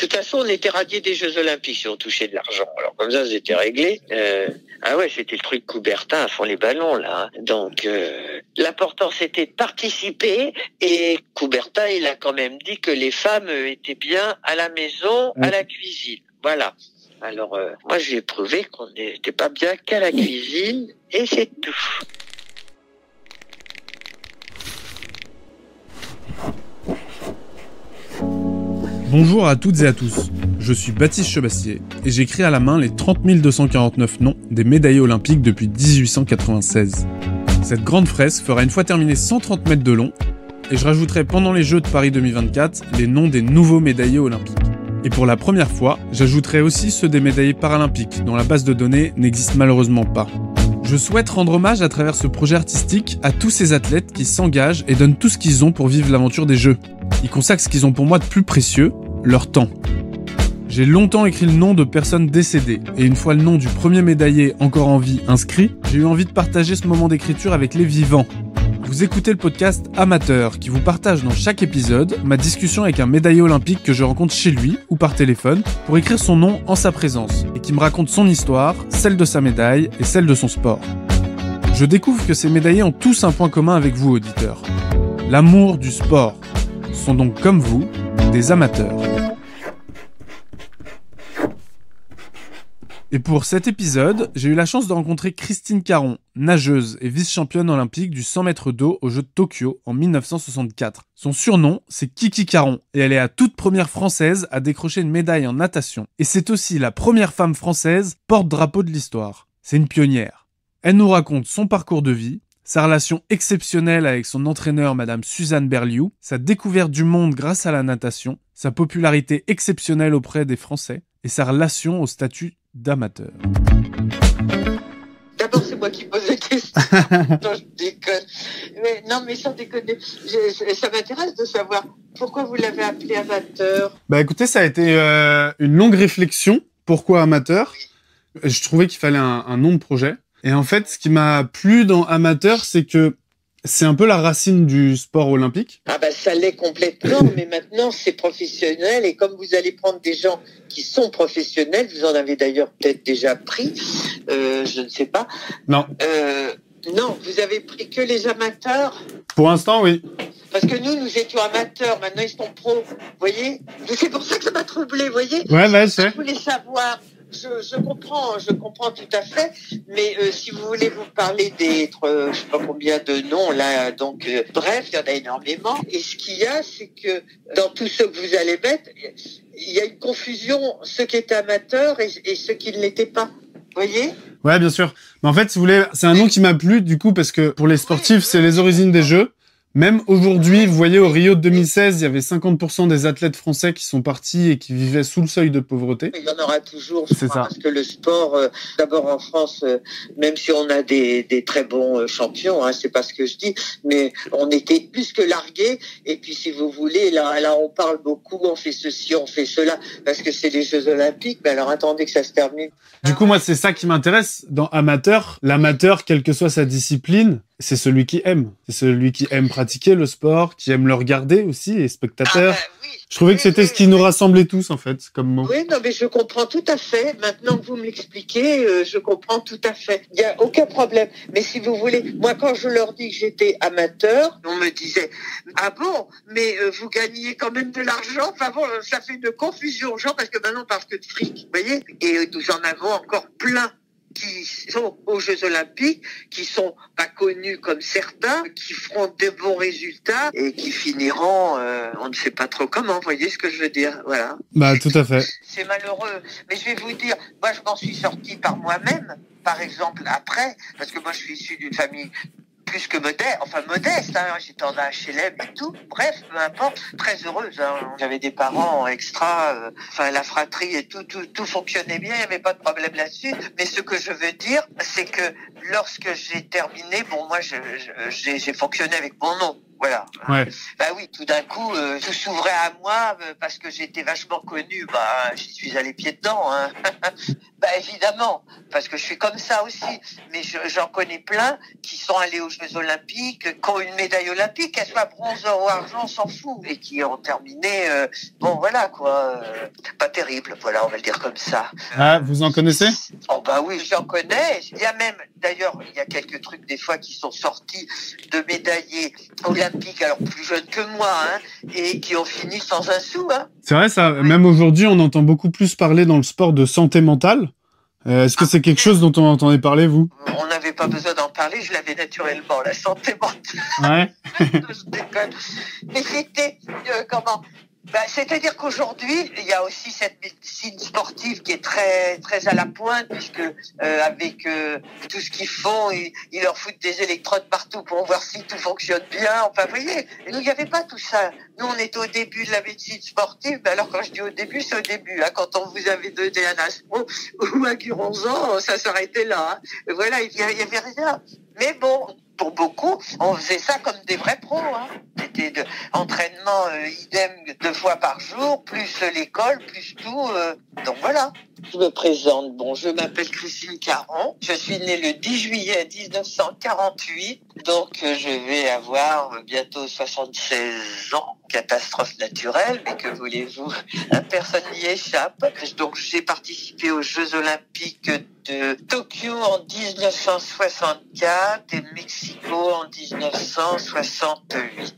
toute façon, on était radiés des Jeux Olympiques si on touchait de l'argent. Alors comme ça, c'était réglé. Ah ouais, c'était le truc Coubertin à fond les ballons, là. Donc, l'important, c'était de participer. Et Coubertin, il a quand même dit que les femmes étaient bien à la maison, à la cuisine. Voilà. Alors, moi, j'ai prouvé qu'on n'était pas bien qu'à la cuisine. Et c'est tout. Bonjour à toutes et à tous, je suis Baptiste Chebassier et j'écris à la main les 30 249 noms des médaillés olympiques depuis 1896. Cette grande fresque fera une fois terminée 130 mètres de long et je rajouterai pendant les Jeux de Paris 2024 les noms des nouveaux médaillés olympiques. Et pour la première fois, j'ajouterai aussi ceux des médaillés paralympiques dont la base de données n'existe malheureusement pas. Je souhaite rendre hommage à travers ce projet artistique à tous ces athlètes qui s'engagent et donnent tout ce qu'ils ont pour vivre l'aventure des Jeux. Ils consacrent ce qu'ils ont pour moi de plus précieux, leur temps. J'ai longtemps écrit le nom de personnes décédées, et une fois le nom du premier médaillé encore en vie inscrit, j'ai eu envie de partager ce moment d'écriture avec les vivants. Vous écoutez le podcast Amateur, qui vous partage dans chaque épisode ma discussion avec un médaillé olympique que je rencontre chez lui ou par téléphone pour écrire son nom en sa présence, et qui me raconte son histoire, celle de sa médaille et celle de son sport. Je découvre que ces médaillés ont tous un point commun avec vous, auditeurs. L'amour du sport. Ce sont donc, comme vous, des amateurs. Et pour cet épisode, j'ai eu la chance de rencontrer Christine Caron, nageuse et vice-championne olympique du 100 mètres d'eau aux Jeux de Tokyo en 1964. Son surnom, c'est Kiki Caron, et elle est la toute première française à décrocher une médaille en natation. Et c'est aussi la première femme française porte-drapeau de l'histoire. C'est une pionnière. Elle nous raconte son parcours de vie, sa relation exceptionnelle avec son entraîneur Madame Suzanne Berliou, sa découverte du monde grâce à la natation, sa popularité exceptionnelle auprès des Français et sa relation au statut d'amateur. D'abord, c'est moi qui pose la question. Non, je déconne. Mais sans déconner, ça m'intéresse de savoir pourquoi vous l'avez appelé amateur. Bah écoutez, ça a été une longue réflexion. Pourquoi amateur ? Je trouvais qu'il fallait un nom de projet. Et en fait, ce qui m'a plu dans amateur, c'est que c'est un peu la racine du sport olympique. Ah bah ça l'est complètement, mais maintenant c'est professionnel et comme vous allez prendre des gens qui sont professionnels, vous en avez d'ailleurs peut-être déjà pris, je ne sais pas. Non. Non, vous avez pris que les amateurs. Pour l'instant, oui. Parce que nous étions amateurs, maintenant ils sont pros, vous voyez. C'est pour ça que ça m'a troublé, vous voyez. Ouais, je sais. Je voulais savoir. Je comprends tout à fait, mais si vous voulez vous parler des, je sais pas combien de noms là, donc bref, il y en a énormément. Et ce qu'il y a, c'est que dans tous ceux que vous allez mettre, il y a une confusion, ceux qui étaient amateurs et ceux qui ne l'étaient pas. Vous voyez ? Ouais, bien sûr. Mais en fait, si vous voulez, c'est un nom qui m'a plu du coup parce que pour les sportifs, c'est les origines des Jeux. Même aujourd'hui, vous voyez, au Rio de 2016, il y avait 50% des athlètes français qui sont partis et qui vivaient sous le seuil de pauvreté. Il y en aura toujours, c'est ça. Parce que le sport, d'abord en France, même si on a des très bons champions, hein, c'est pas ce que je dis, mais on était plus que largués. Et puis, si vous voulez, là, on parle beaucoup, on fait ceci, on fait cela, parce que c'est les Jeux Olympiques. Mais alors, attendez que ça se termine. Du coup, moi, c'est ça qui m'intéresse dans amateur. L'amateur, quelle que soit sa discipline, c'est celui qui aime. C'est celui qui aime pratiquer le sport, qui aime le regarder aussi, les spectateurs. Ah bah, oui. Je trouvais que c'était ce qui nous rassemblait tous, en fait, comme mot. Oui, non, mais je comprends tout à fait. Maintenant que vous me l'expliquez, je comprends tout à fait. Il n'y a aucun problème. Mais si vous voulez, moi, quand je leur dis que j'étais amateur, on me disait, ah bon, mais vous gagnez quand même de l'argent. Enfin bon, ça fait une confusion aux gens parce que maintenant on parle que de fric, vous voyez. Et nous en avons encore plein qui sont aux Jeux Olympiques, qui sont pas connus comme certains, qui feront de bons résultats et qui finiront, on ne sait pas trop comment, vous voyez ce que je veux dire, voilà. Bah, tout à fait. C'est malheureux, mais je vais vous dire, moi je m'en suis sorti par moi-même, par exemple après, parce que moi je suis issu d'une famille plus que modeste, hein. J'étais en HLM et tout, bref, peu importe, très heureuse, hein. J'avais des parents extra, la fratrie et tout fonctionnait bien, il n'y avait pas de problème là-dessus, mais ce que je veux dire, c'est que lorsque j'ai terminé, bon, moi, j'ai fonctionné avec mon nom, Voilà. Ouais. Bah oui, tout d'un coup, tout s'ouvrait à moi parce que j'étais vachement connue. Bah, j'y suis allé pied dedans. Hein. Bah évidemment, parce que je suis comme ça aussi. Mais j'en connais plein qui sont allés aux Jeux Olympiques, qui ont une médaille olympique, qu'elle soit bronze ou argent, on s'en fout, et qui ont terminé. Bon, voilà quoi, pas terrible. Voilà, on va le dire comme ça. Ah, vous en connaissez? Oh bah oui, j'en connais. Il y a même, d'ailleurs, il y a quelques trucs des fois qui sont sortis de médaillés olympiques, alors plus jeunes que moi, hein, et qui ont fini sans un sou. Hein. C'est vrai, ça. Même aujourd'hui, on entend beaucoup plus parler dans le sport de santé mentale. Est-ce que c'est quelque chose dont on entendait parler, vous? On n'avait pas besoin d'en parler, je l'avais naturellement, la santé mentale. Ouais. Je déconne. Mais c'était, comment? Bah, c'est-à-dire qu'aujourd'hui, il y a aussi cette médecine sportive qui est très très à la pointe, puisque avec tout ce qu'ils font, ils leur foutent des électrodes partout pour voir si tout fonctionne bien. Enfin, vous voyez, et nous, il n'y avait pas tout ça. Nous, on était au début de la médecine sportive. Mais alors, quand je dis au début, c'est au début. Hein, quand on vous avait donné un astro ou un guronzan, ça s'arrêtait là. Hein. Voilà, il y avait rien. Mais bon, pour beaucoup, on faisait ça comme des vrais pros. Hein. C'était de entraînement idem 2 fois par jour, plus l'école, plus tout. Donc voilà. Je me présente. Bon, je m'appelle Christine Caron. Je suis née le 10 juillet 1948. Donc je vais avoir bientôt 76 ans. Catastrophe naturelle, mais que voulez-vous, personne n'y échappe. Donc j'ai participé aux Jeux Olympiques de Tokyo en 1964 et Mexico en 1968.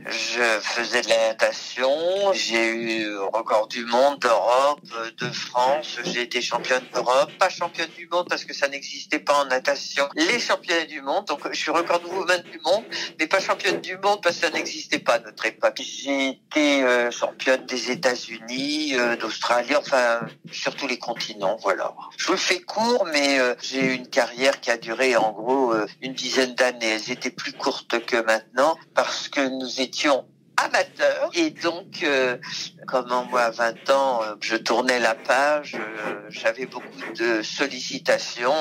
Je faisais de la natation, j'ai eu record du monde, d'Europe, de France, j'ai été championne d'Europe, pas championne du monde parce que ça n'existait pas en natation, les championnats du monde, donc je suis record woman du monde, mais pas championne du monde parce que ça n'existait pas à notre époque. J'ai été championne des États-Unis, d'Australie, enfin sur tous les continents, voilà. Je vous le fais court, mais j'ai eu une carrière qui a duré en gros une dizaine d'années. Elles étaient plus courtes que maintenant parce que nous étions amateurs et donc comment moi à 20 ans je tournais la page, j'avais beaucoup de sollicitations,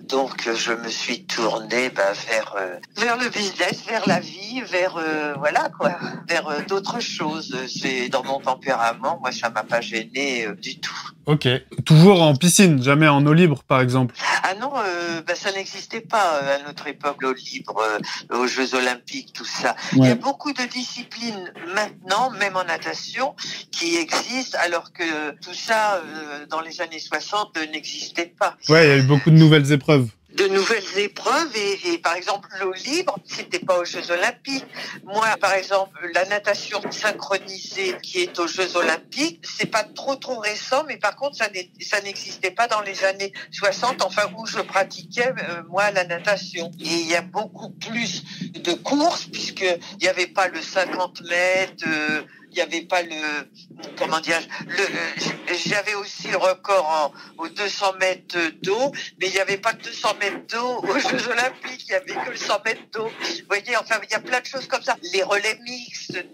donc je me suis tourné vers le business, vers la vie, vers voilà quoi, vers d'autres choses. C'est dans mon tempérament, moi ça m'a pas gêné du tout. Ok. Toujours en piscine, jamais en eau libre, par exemple. Ah non, ça n'existait pas à notre époque, l'eau libre, aux Jeux Olympiques, tout ça. Ouais. Il y a beaucoup de disciplines maintenant, même en natation, qui existent, alors que tout ça, dans les années 60, n'existait pas. Ouais, il y a eu beaucoup de nouvelles épreuves. De nouvelles épreuves et par exemple l'eau libre, c'était pas aux Jeux Olympiques. Moi, par exemple, la natation synchronisée qui est aux Jeux Olympiques, c'est pas trop récent, mais par contre ça n'existait pas dans les années 60, enfin où je pratiquais moi la natation. Et il y a beaucoup plus de courses puisque il y avait pas le 50 mètres. Il n'y avait pas j'avais aussi le record aux 200 mètres d'eau, mais il n'y avait pas de 200 mètres d'eau aux Jeux Olympiques, il n'y avait que le 100 mètres d'eau. Vous voyez, enfin, il y a plein de choses comme ça. Les relais mixtes,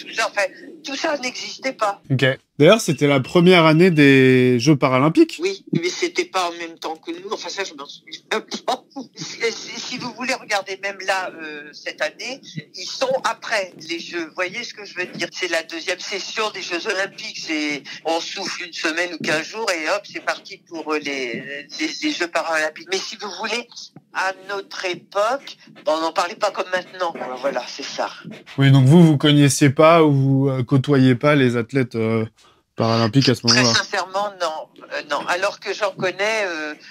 tout ça n'existait pas. Ok. D'ailleurs, c'était la première année des Jeux Paralympiques. Oui, mais c'était pas en même temps que nous. Enfin, ça, je m'en souviens pas. Si vous voulez regarder, même là, cette année, ils sont après les Jeux. Vous voyez ce que je veux dire? C'est la deuxième session des Jeux Olympiques. On souffle une semaine ou 15 jours et hop, c'est parti pour les Jeux Paralympiques. Mais si vous voulez, à notre époque, on n'en parlait pas comme maintenant. Voilà, c'est ça. Oui, donc vous connaissiez pas ou vous côtoyiez pas les athlètes paralympiques à ce moment-là? Très sincèrement, non. Non. Alors que j'en connais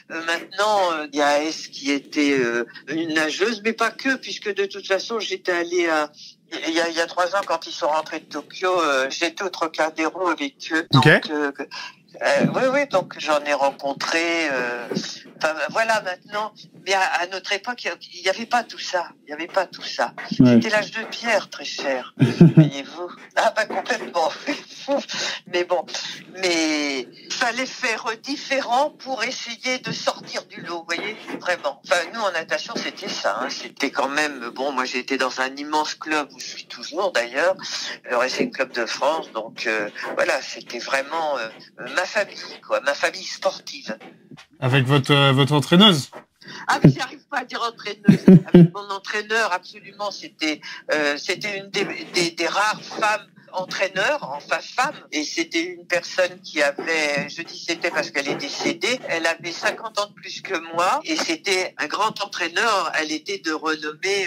maintenant, il y a S qui était une nageuse, mais pas que, puisque de toute façon, j'étais allée il y a 3 ans, quand ils sont rentrés de Tokyo, j'étais au Trocadéro avec eux. Donc, oui, donc j'en ai rencontré. Voilà, maintenant. Mais à notre époque, il n'y avait pas tout ça. Il n'y avait pas tout ça. Ouais. C'était l'âge de pierre, très cher. Voyez-vous. Ah complètement. Mais bon, mais fallait faire différent pour essayer de sortir du lot, vous voyez, vraiment. Enfin, nous en natation, c'était ça. Hein. C'était quand même bon. Moi, j'ai été dans un immense club où je suis toujours d'ailleurs, le Racing Club de France. Donc voilà, c'était vraiment ma famille, quoi, ma famille sportive. Avec votre entraîneuse? Ah, mais j'arrive pas à dire entraîneuse. Avec mon entraîneur, absolument, c'était une des rares femmes entraîneurs, enfin femme, et c'était une personne qui avait, je dis c'était parce qu'elle est décédée, elle avait 50 ans de plus que moi, et c'était un grand entraîneur, elle était de renommée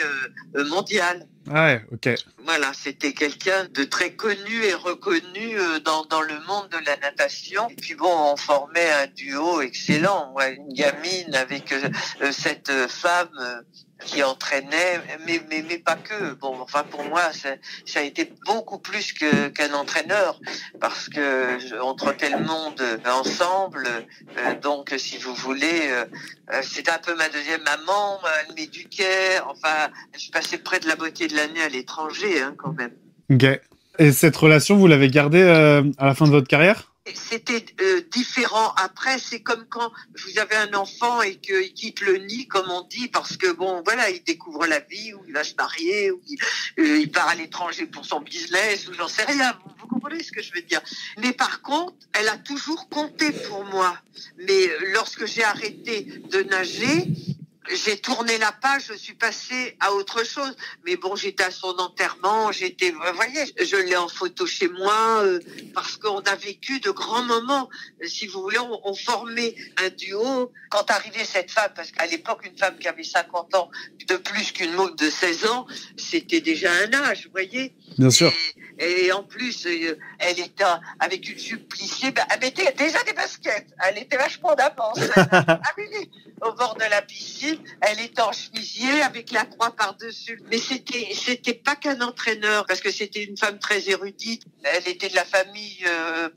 mondiale. Ah ouais, ok. Voilà, c'était quelqu'un de très connu et reconnu dans le monde de la natation. Et puis bon, on formait un duo excellent. Ouais, une gamine avec cette femme qui entraînait, mais pas que. Bon, enfin pour moi, ça a été beaucoup plus qu'un entraîneur, parce que on trottait le monde ensemble. Donc, si vous voulez, c'était un peu ma deuxième maman. Elle m'éduquait. Enfin, je passais près de la moitié de l'année à l'étranger, hein, quand même. Ok. Et cette relation, vous l'avez gardée à la fin de votre carrière? C'était différent. Après, c'est comme quand vous avez un enfant et qu'il quitte le nid, comme on dit, parce que bon, voilà, il découvre la vie, ou il va se marier, ou il part à l'étranger pour son business, ou j'en sais rien. Vous comprenez ce que je veux dire? Mais par contre, elle a toujours compté pour moi. Mais lorsque j'ai arrêté de nager, j'ai tourné la page, je suis passée à autre chose. Mais bon, j'étais à son enterrement, vous voyez, je l'ai en photo chez moi, parce qu'on a vécu de grands moments. Si vous voulez, on formait un duo. Quand arrivait cette femme, parce qu'à l'époque, une femme qui avait 50 ans de plus qu'une môme de 16 ans, c'était déjà un âge, vous voyez. Bien sûr. Et en plus, elle était avec une jupe plissée. Elle mettait déjà des baskets. Elle était vachement d'avance. Ah oui, au bord de la piscine. Elle était en chemisier avec la croix par-dessus. Mais c'était pas qu'un entraîneur, parce que c'était une femme très érudite. Elle était de la famille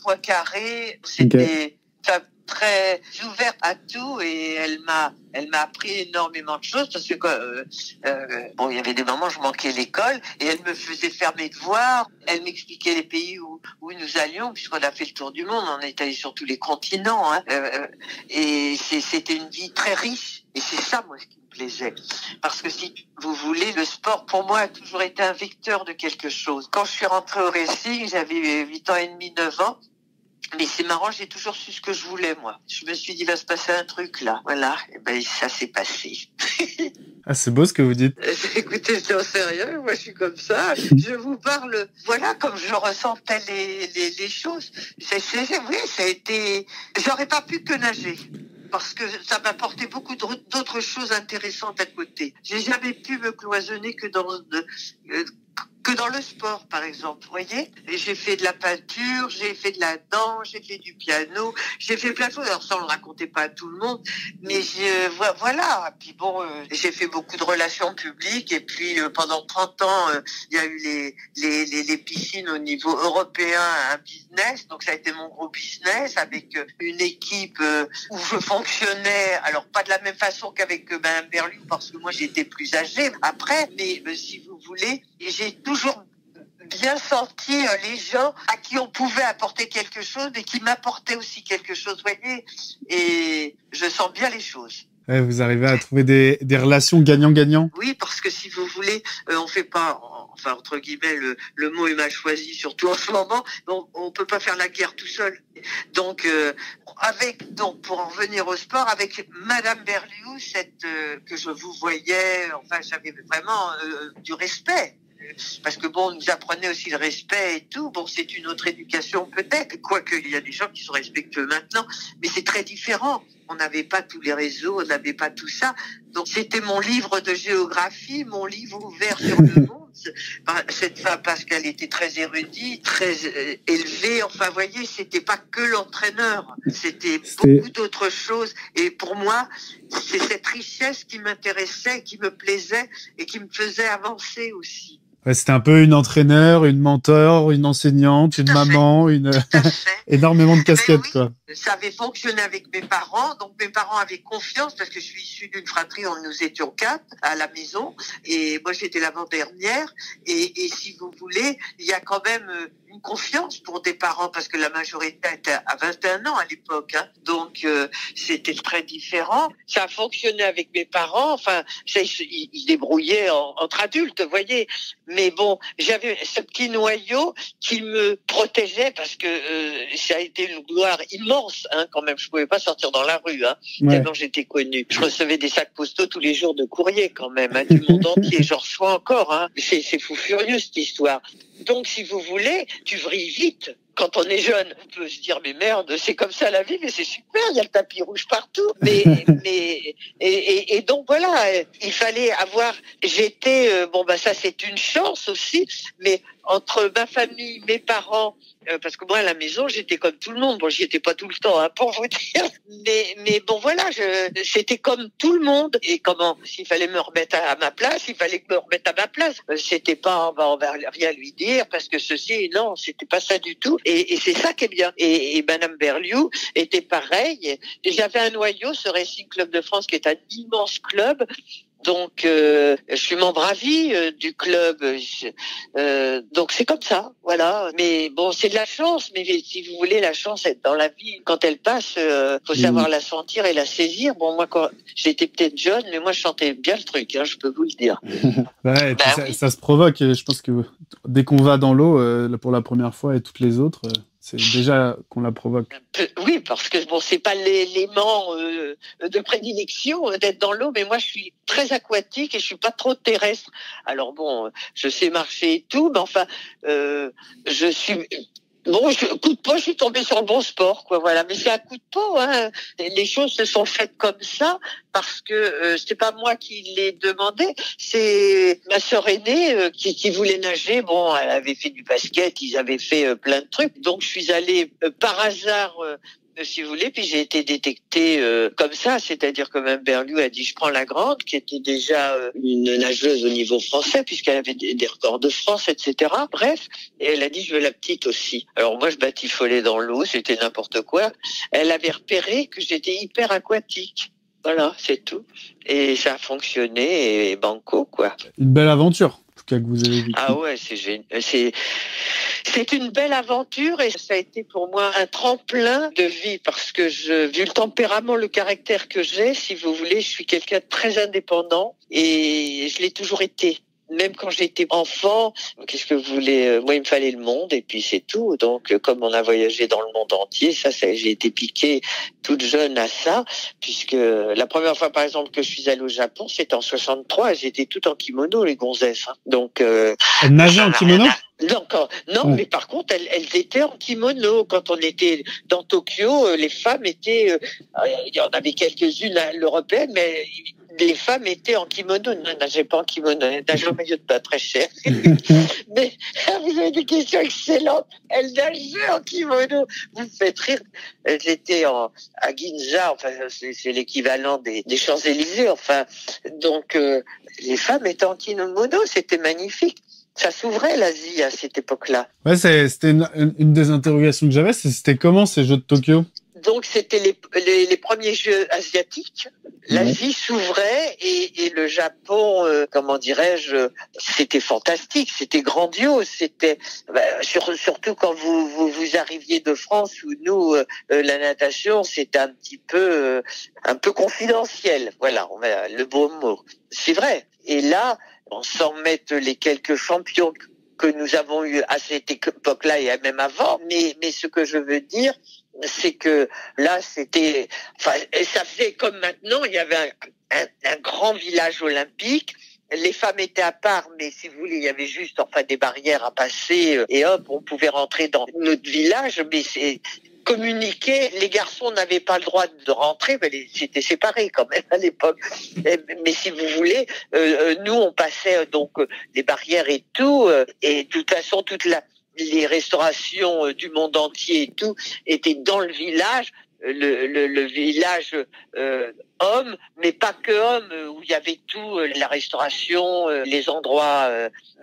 Poincaré. C'était une femme très ouverte à tout, et elle m'a appris énormément de choses, parce que bon, il y avait des moments où je manquais l'école et elle me faisait faire mes devoirs. Elle m'expliquait les pays où nous allions, puisqu'on a fait le tour du monde, on est allé sur tous les continents, hein. Et c'était une vie très riche, et c'est ça, moi, ce qui me plaisait. Parce que si vous voulez, le sport, pour moi, a toujours été un vecteur de quelque chose. Quand je suis rentrée au racing, j'avais 8 ans et demi, 9 ans. Mais c'est marrant, j'ai toujours su ce que je voulais, moi. Je me suis dit, il va se passer un truc, là. Voilà. Et ben, ça s'est passé. Ah, c'est beau ce que vous dites. Écoutez, c'est en sérieux. Moi, je suis comme ça. Je vous parle, voilà, comme je ressentais les choses. Oui, ça a été, j'aurais pas pu que nager, parce que ça m'apportait beaucoup d'autres choses intéressantes à côté. J'ai jamais pu me cloisonner que dans le sport, par exemple, vous voyez. Et j'ai fait de la peinture, j'ai fait de la danse, j'ai fait du piano, j'ai fait plein de choses. Alors ça, on le racontait pas à tout le monde, mais voilà. Puis bon, j'ai fait beaucoup de relations publiques, et puis pendant 30 ans, il y a eu les piscines au niveau européen, un business. Donc ça a été mon gros business, avec une équipe où je fonctionnais, alors pas de la même façon qu'avec Mme Berlu, parce que moi j'étais plus âgée après, mais si vous voulez, j'ai toujours bien senti les gens à qui on pouvait apporter quelque chose, et qui m'apportaient aussi quelque chose, vous voyez. Et je sens bien les choses. Ouais, vous arrivez à trouver des relations gagnant-gagnant? Oui, parce que si vous voulez, on fait pas, enfin entre guillemets, le mot est mal choisi, surtout en ce moment. On peut pas faire la guerre tout seul. Donc pour en revenir au sport, avec Madame Berliou, que je vous voyais, enfin j'avais vraiment du respect. Parce que bon, on nous apprenait aussi le respect et tout. Bon, c'est une autre éducation peut-être, quoique il y a des gens qui sont respectueux maintenant, mais c'est très différent. On n'avait pas tous les réseaux, on n'avait pas tout ça. Donc c'était mon livre de géographie, mon livre ouvert sur le monde. Cette femme, parce qu'elle était très érudite, très élevée. Enfin, vous voyez, c'était pas que l'entraîneur, c'était beaucoup d'autres choses. Et pour moi, c'est cette richesse qui m'intéressait, qui me plaisait et qui me faisait avancer aussi. Ouais, c'était un peu une entraîneur, une mentor, une enseignante, une maman, énormément de casquettes, oui, quoi. Ça avait fonctionné avec mes parents, donc mes parents avaient confiance, parce que je suis issue d'une fratrie où nous étions 4 à la maison, et moi j'étais l'avant-dernière, et si vous voulez, il y a quand même une une confiance pour des parents parce que la majorité était à 21 ans à l'époque, hein. Donc c'était très différent. Ça a fonctionné avec mes parents. Enfin, ils se débrouillaient entre adultes, vous voyez. Mais bon, j'avais ce petit noyau qui me protégeait parce que ça a été une gloire immense, hein, quand même. Je pouvais pas sortir dans la rue, hein, tellement j'étais connue. Je recevais des sacs postaux tous les jours de courrier, quand même, hein, du monde entier. J'en reçois encore, hein. C'est fou furieux, cette histoire. Donc, si vous voulez, tu vrilles vite. Quand on est jeune, on peut se dire, mais merde, c'est comme ça la vie, mais c'est super, il y a le tapis rouge partout. Et donc voilà, il fallait avoir, ça c'est une chance aussi, mais entre ma famille, mes parents, parce que moi à la maison j'étais comme tout le monde, bon j'y étais pas tout le temps, hein, pour vous dire, mais bon voilà, c'était comme tout le monde. Et s'il fallait me remettre à ma place, il fallait que je me remette à ma place. C'était pas on va rien lui dire parce que ceci, non, c'était pas ça du tout. Et c'est ça qui est bien. Et Madame Berliou était pareil. Et j'avais un noyau, ce Racing Club de France, qui est un immense club. Donc, je suis membre à vie du club. Donc, c'est comme ça, voilà. Mais bon, c'est de la chance. Mais si vous voulez, la chance, être dans la vie, quand elle passe, faut savoir la sentir et la saisir. Bon, moi, quand j'étais peut-être jeune, mais moi, je chantais bien le truc, hein, je peux vous le dire. Et puis ça se provoque. Je pense que dès qu'on va dans l'eau, pour la première fois et toutes les autres... c'est déjà qu'on la provoque. Oui, parce que bon, c'est pas l'élément de prédilection d'être dans l'eau, mais moi je suis très aquatique et je suis pas trop terrestre. Alors bon, je sais marcher et tout, mais enfin, je suis... Bon, coup de peau, je suis tombée sur le bon sport, quoi, voilà. Mais c'est un coup de peau, hein. Les choses se sont faites comme ça parce que c'est pas moi qui l'ai demandé, c'est ma sœur aînée qui voulait nager. Bon, elle avait fait du basket, ils avaient fait plein de trucs. Donc je suis allée par hasard. Si vous voulez, puis j'ai été détectée comme ça, c'est-à-dire que Mme Berliou a dit je prends la grande, qui était déjà une nageuse au niveau français, puisqu'elle avait des records de France, etc. Bref, et elle a dit je veux la petite aussi. Alors moi je batifolais dans l'eau, c'était n'importe quoi. Elle avait repéré que j'étais hyper aquatique. Voilà, c'est tout. Et ça a fonctionné, et banco, quoi. Une belle aventure, en tout cas, que vous avez vécue. Ah ouais, c'est génial. C'est une belle aventure et ça a été pour moi un tremplin de vie parce que vu le tempérament, le caractère que j'ai, si vous voulez, je suis quelqu'un de très indépendant et je l'ai toujours été. Même quand j'étais enfant, qu'est-ce que vous voulez, moi il me fallait le monde et puis c'est tout. Donc comme on a voyagé dans le monde entier, j'ai été piquée toute jeune à ça, puisque la première fois par exemple que je suis allée au Japon, c'était en 63, j'étais toute en kimono les gonzesses. Hein. Donc elle nageait en kimono? Non, mais par contre, elles étaient en kimono. Quand on était dans Tokyo, les femmes étaient... il y en avait quelques-unes à l'européenne, mais les femmes étaient en kimono. Non, elles nageaient pas en kimono. Elles nageaient en maillot de bain, très cher. Mais vous avez des questions excellentes. Elles nageaient en kimono. Vous me faites rire. Elles étaient à Ginza. Enfin, c'est l'équivalent des Champs-Élysées. Enfin, donc, les femmes étaient en kimono. C'était magnifique. Ça s'ouvrait l'Asie à cette époque-là. Ouais, c'était une des interrogations que j'avais, c'était comment ces Jeux de Tokyo? Donc c'était les premiers Jeux asiatiques. L'Asie s'ouvrait et le Japon, comment dirais-je, c'était fantastique, c'était grandiose, c'était surtout quand vous arriviez de France où nous la natation c'était un peu confidentiel. Voilà, on a le beau mot. C'est vrai. Et là, sans mettre les quelques champions que nous avons eu à cette époque-là et même avant, mais ce que je veux dire, c'est que là, c'était... Enfin, ça faisait comme maintenant, il y avait un grand village olympique. Les femmes étaient à part, mais si vous voulez, il y avait juste des barrières à passer et hop, on pouvait rentrer dans notre village, mais c'est... communiquer, les garçons n'avaient pas le droit de rentrer, mais c'était séparé quand même à l'époque. Mais si vous voulez, nous on passait donc les barrières et tout, et de toute façon les restaurations du monde entier et tout étaient dans le village. Le village hommes, mais pas que hommes, où il y avait tout, la restauration, les endroits,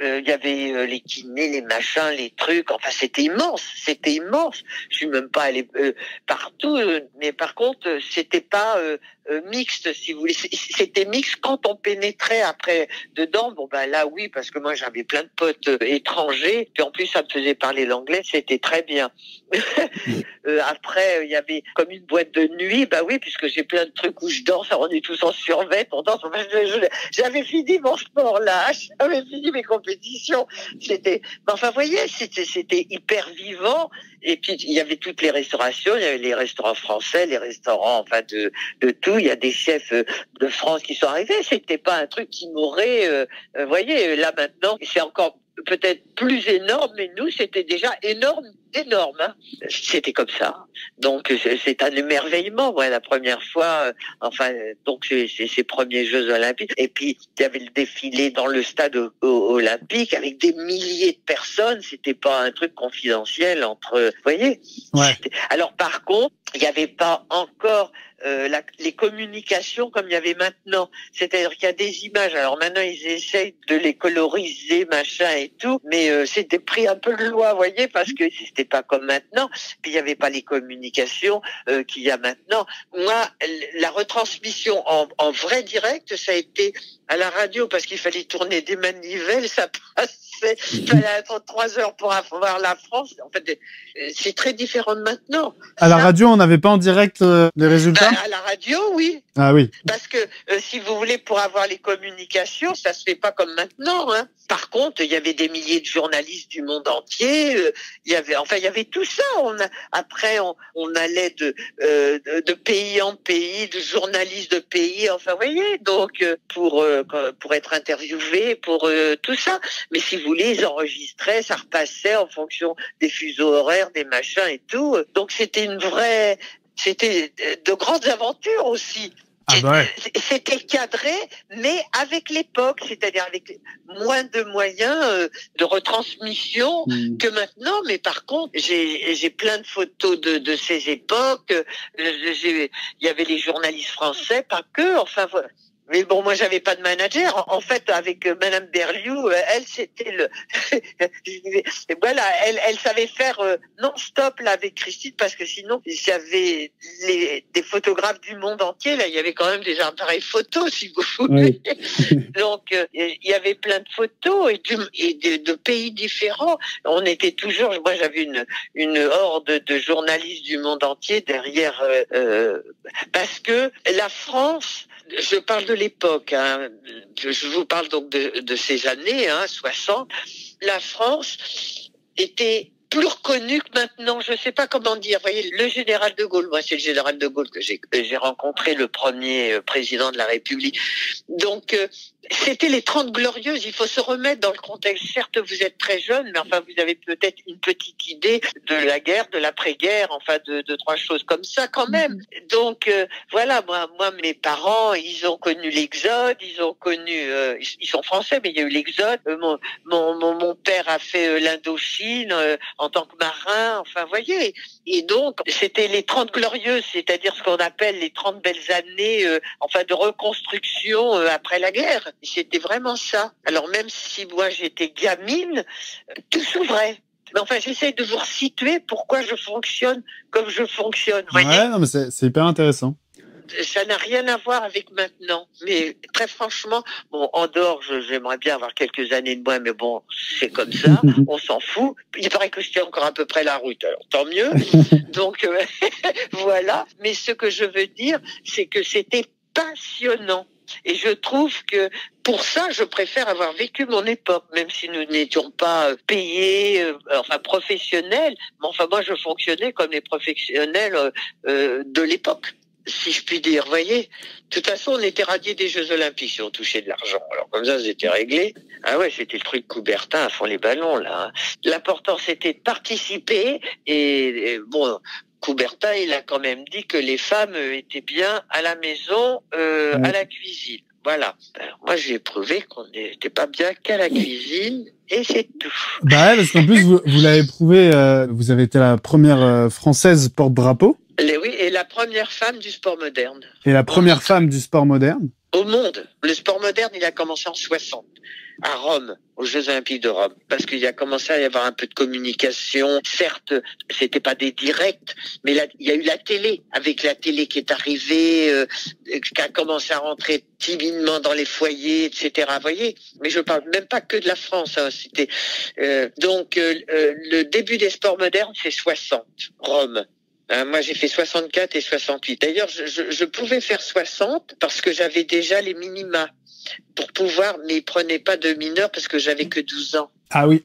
il y avait les kinés, les machins, les trucs, enfin c'était immense. Je suis même pas allée partout, mais par contre c'était pas mixte, si vous voulez. C'était mixte quand on pénétrait après dedans. Bon ben là oui, parce que moi j'avais plein de potes étrangers, puis en plus ça me faisait parler l'anglais, c'était très bien. Après il y avait comme une boîte de nuit, bah oui, puisque j'ai plein de trucs où je danse, on est tous en survêt, on danse. J'avais fini mon sport là, j'avais fini mes compétitions. Enfin vous voyez, c'était hyper vivant. Et puis il y avait toutes les restaurations, il y avait les restaurants français, les restaurants, enfin de tout. Il y a des chefs de France qui sont arrivés. C'était pas un truc qui m'aurait, vous voyez, là maintenant, c'est encore peut-être plus énorme, mais nous c'était déjà énorme. Hein. C'était comme ça. Donc c'est un émerveillement, ouais, la première fois. Donc c'est ces premiers Jeux Olympiques. Et puis il y avait le défilé dans le stade olympique avec des milliers de personnes. C'était pas un truc confidentiel entre, vous voyez. Ouais. Alors par contre, il n'y avait pas encore les communications comme il y avait maintenant. C'est-à-dire qu'il y a des images. Alors maintenant, ils essayent de les coloriser, machin et tout, mais c'était pris un peu de loi, vous voyez, parce que c'était pas comme maintenant. Puis il n'y avait pas les communications qu'il y a maintenant. Moi, la retransmission en vrai direct, ça a été à la radio parce qu'il fallait tourner des manivelles, ça passait. Il fallait attendre 3 heures pour voir la France. En fait, c'est très différent de maintenant. À la radio, on n'avait pas en direct les résultats? À la radio, oui. Ah oui. Parce que si vous voulez, pour avoir les communications, ça se fait pas comme maintenant. Hein. Par contre, il y avait des milliers de journalistes du monde entier. Il y avait tout ça. Après, on allait de pays en pays, de journalistes de pays. Enfin, vous voyez. Donc, pour être interviewé, pour tout ça. Mais si vous voulez, ils enregistraient, ça repassait en fonction des fuseaux horaires, des machins et tout. Donc, c'était de grandes aventures aussi. Ah bah ouais. C'était cadré, mais avec l'époque, c'est-à-dire avec moins de moyens de retransmission que maintenant. Mais par contre, j'ai plein de photos de ces époques. Il y avait les journalistes français, pas que. Enfin voilà. Mais bon, moi, j'avais pas de manager. En fait, avec Madame Berliou, elle, c'était voilà, elle savait faire non-stop là avec Christine, parce que sinon, j'avais des photographes du monde entier. Là, il y avait quand même des appareils photos, si vous voulez. Oui. Donc, il y avait plein de photos et de pays différents. On était toujours. Moi, j'avais une horde de journalistes du monde entier derrière, parce que la France. Je parle de l'époque, hein. Je vous parle donc de ces années, 60. La France était plus reconnue que maintenant. Je ne sais pas comment dire. Vous voyez, le général de Gaulle, moi c'est le général de Gaulle que j'ai rencontré, le premier président de la République. Donc, c'était les 30 Glorieuses. Il faut se remettre dans le contexte. Certes, vous êtes très jeune, mais enfin, vous avez peut-être une petite idée de la guerre, de l'après-guerre, enfin, de 3 choses comme ça quand même. Donc, voilà, moi, mes parents, ils ont connu l'Exode, ils ont connu, ils sont français, mais il y a eu l'Exode. Mon père a fait l'Indochine en tant que marin, enfin, vous voyez. Et donc, c'était les 30 Glorieuses, c'est-à-dire ce qu'on appelle les 30 belles années, de reconstruction après la guerre. C'était vraiment ça. Alors même si moi j'étais gamine, tout s'ouvrait. Mais enfin, j'essaie de vous resituer pourquoi je fonctionne comme je fonctionne. Ouais, non, mais c'est hyper intéressant. Ça n'a rien à voir avec maintenant. Mais très franchement, bon, en dehors, j'aimerais bien avoir quelques années de moins, mais bon, c'est comme ça, on s'en fout. Il paraît que je tiens encore à peu près la route, alors tant mieux. Donc, voilà. Mais ce que je veux dire, c'est que c'était passionnant. Et je trouve que pour ça, je préfère avoir vécu mon époque, même si nous n'étions pas payés, professionnels. Mais enfin, moi, je fonctionnais comme les professionnels de l'époque, si je puis dire. Vous voyez, de toute façon, on était radiés des Jeux Olympiques si on touchait de l'argent. Alors comme ça, c'était réglé. Ah ouais, c'était le truc Coubertin à fond les ballons là. L'important, c'était de participer et bon. Coubertin, il a quand même dit que les femmes étaient bien à la maison, à la cuisine. Voilà. Alors, moi, j'ai prouvé qu'on n'était pas bien qu'à la cuisine et c'est tout. Bah ouais, parce qu'en plus, vous l'avez prouvé, vous avez été la première française porte-drapeau. Oui, et la première femme du sport moderne. Et la première femme du sport moderne? Au monde. Le sport moderne, il a commencé en 60, à Rome, aux Jeux Olympiques de Rome. Parce qu'il y a commencé à y avoir un peu de communication. Certes, c'était pas des directs, mais il y a eu la télé. Avec la télé qui est arrivée, qui a commencé à rentrer timidement dans les foyers, etc. Vous voyez? Mais je parle même pas que de la France. Hein. C'était donc le début des sports modernes, c'est 60, Rome. Moi, j'ai fait 64 et 68. D'ailleurs, je pouvais faire 60 parce que j'avais déjà les minima pour pouvoir, mais ils prenaient pas de mineurs parce que j'avais que 12 ans. Ah oui.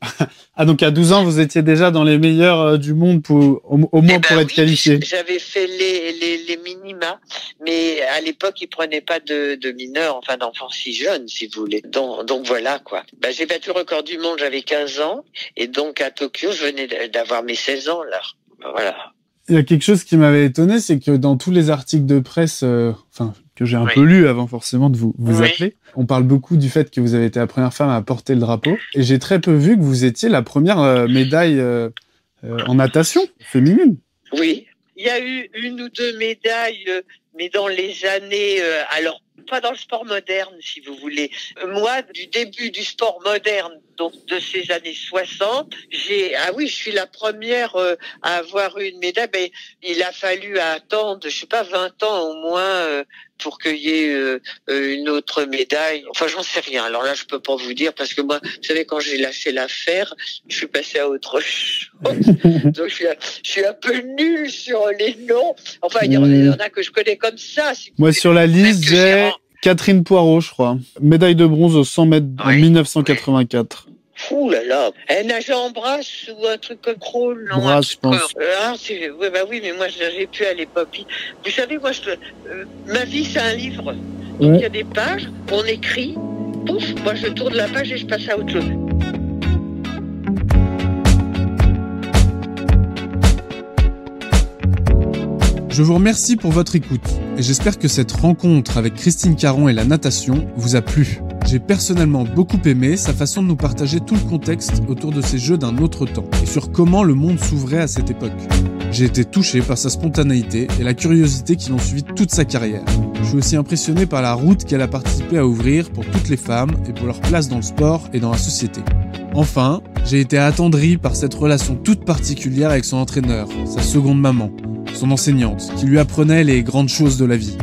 Ah, donc à 12 ans, vous étiez déjà dans les meilleurs du monde au moins pour être qualifié. J'avais fait les minima, mais à l'époque, ils prenaient pas de mineurs, enfin d'enfants si jeunes, si vous voulez. Donc voilà, quoi. J'ai battu le record du monde, j'avais 15 ans, et donc à Tokyo, je venais d'avoir mes 16 ans, là. Voilà. Il y a quelque chose qui m'avait étonné, c'est que dans tous les articles de presse, que j'ai un peu lu avant forcément de vous appeler, on parle beaucoup du fait que vous avez été la première femme à porter le drapeau. Et j'ai très peu vu que vous étiez la première médaille en natation féminine. Oui, il y a eu 1 ou 2 médailles, mais dans les années... alors, pas dans le sport moderne, si vous voulez. Moi, du début du sport moderne, donc de ces années 60, je suis la première à avoir eu une médaille. Mais il a fallu attendre, je sais pas, 20 ans au moins pour qu'il y ait une autre médaille. Enfin, j'en sais rien. Alors là, je peux pas vous dire parce que moi, vous savez, quand j'ai lâché l'affaire, je suis passé à autre chose. Donc, je suis un peu nulle sur les noms. Enfin, il y en a que je connais comme ça. Moi, sur la liste, j'ai Catherine Poirot, je crois. Médaille de bronze aux 100 mètres en 1984. Ouh là là, elle nageait en brasse ou un truc comme crawl, non? Brasse, je pense. Oui, mais moi j'ai pu à l'époque. Vous savez, moi, ma vie c'est un livre. Donc il y a des pages, on écrit, pouf, moi je tourne la page et je passe à autre chose. Je vous remercie pour votre écoute et j'espère que cette rencontre avec Christine Caron et la natation vous a plu. J'ai personnellement beaucoup aimé sa façon de nous partager tout le contexte autour de ces Jeux d'un autre temps et sur comment le monde s'ouvrait à cette époque. J'ai été touché par sa spontanéité et la curiosité qui l'ont suivi toute sa carrière. Je suis aussi impressionné par la route qu'elle a participé à ouvrir pour toutes les femmes et pour leur place dans le sport et dans la société. Enfin, j'ai été attendri par cette relation toute particulière avec son entraîneur, sa seconde maman, son enseignante, qui lui apprenait les grandes choses de la vie.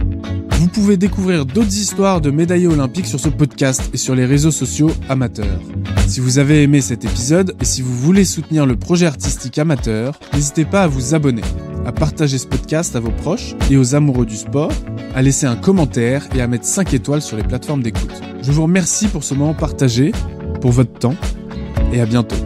Vous pouvez découvrir d'autres histoires de médaillés olympiques sur ce podcast et sur les réseaux sociaux amateurs. Si vous avez aimé cet épisode et si vous voulez soutenir le projet artistique amateur, n'hésitez pas à vous abonner, à partager ce podcast à vos proches et aux amoureux du sport, à laisser un commentaire et à mettre 5 étoiles sur les plateformes d'écoute. Je vous remercie pour ce moment partagé, pour votre temps et à bientôt.